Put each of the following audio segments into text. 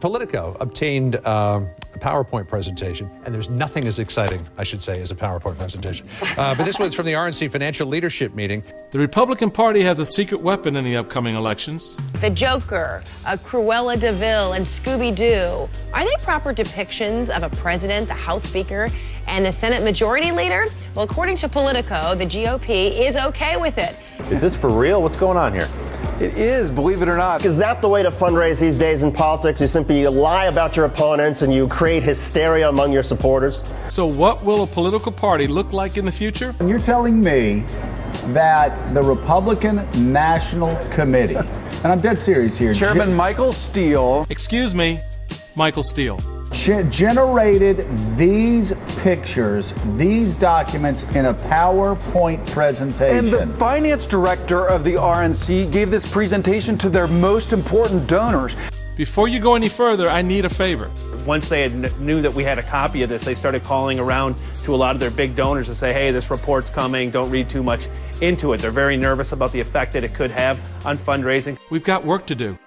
Politico obtained a PowerPoint presentation, and there's nothing as exciting, I should say, as a PowerPoint presentation. But this one's from the RNC Financial Leadership Meeting. The Republican Party has a secret weapon in the upcoming elections. The Joker, Cruella de Vil, and Scooby-Doo. Are they proper depictions of a president, the House Speaker, and the Senate Majority Leader? Well, according to Politico, the GOP is okay with it. Is this for real? What's going on here? It is, believe it or not. Is that the way to fundraise these days in politics? You simply lie about your opponents and you create hysteria among your supporters? So what will a political party look like in the future? You're telling me that the Republican National Committee, and I'm dead serious here, Chairman Michael Steele. Excuse me, Michael Steele. Generated these pictures, these documents in a PowerPoint presentation. And the finance director of the RNC gave this presentation to their most important donors. Before you go any further, I need a favor. Once they knew that we had a copy of this, they started calling around to a lot of their big donors to say, hey, this report's coming, don't read too much into it. They're very nervous about the effect that it could have on fundraising. We've got work to do.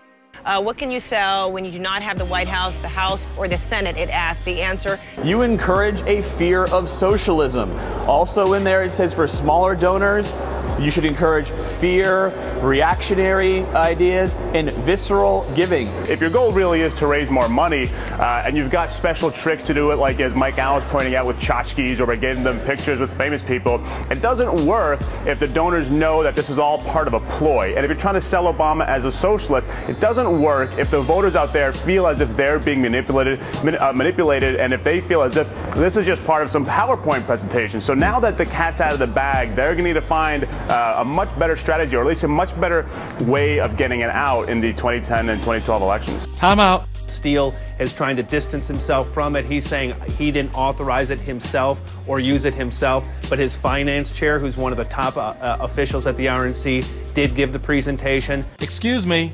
What can you sell when you do not have the White House, the House, or the Senate? It asked. The answer: You encourage a fear of socialism. Also in there, it says for smaller donors, you should encourage fear, reactionary ideas, and visceral giving. If your goal really is to raise more money, and you've got special tricks to do it, like as Mike Allen was pointing out with tchotchkes or by getting them pictures with famous people, it doesn't work if the donors know that this is all part of a ploy. And if you're trying to sell Obama as a socialist, it doesn't work if the voters out there feel as if they're being manipulated, and if they feel as if this is just part of some PowerPoint presentation. So now that the cat's out of the bag, they're going to need to find a much better strategy, or at least a much better way of getting it out in the 2010 and 2012 elections. Time out. Steele is trying to distance himself from it. He's saying he didn't authorize it himself or use it himself, but his finance chair, who's one of the top officials at the RNC, did give the presentation. Excuse me,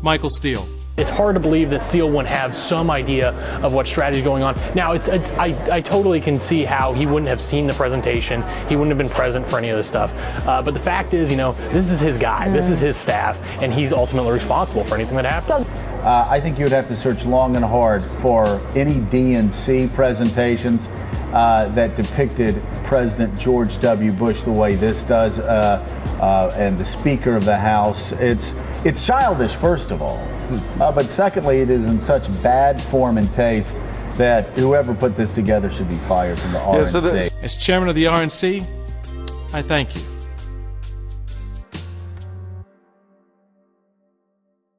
Michael Steele. It's hard to believe that Steele wouldn't have some idea of what strategy is going on. Now, I totally can see how he wouldn't have seen the presentation. He wouldn't have been present for any of this stuff. But the fact is, you know, this is his guy. This is his staff, and he's ultimately responsible for anything that happens. I think you would have to search long and hard for any DNC presentations that depicted President George W. Bush the way this does, and the Speaker of the House. It's childish, first of all, but secondly, it is in such bad form and taste that whoever put this together should be fired from the RNC. As chairman of the RNC, I thank you.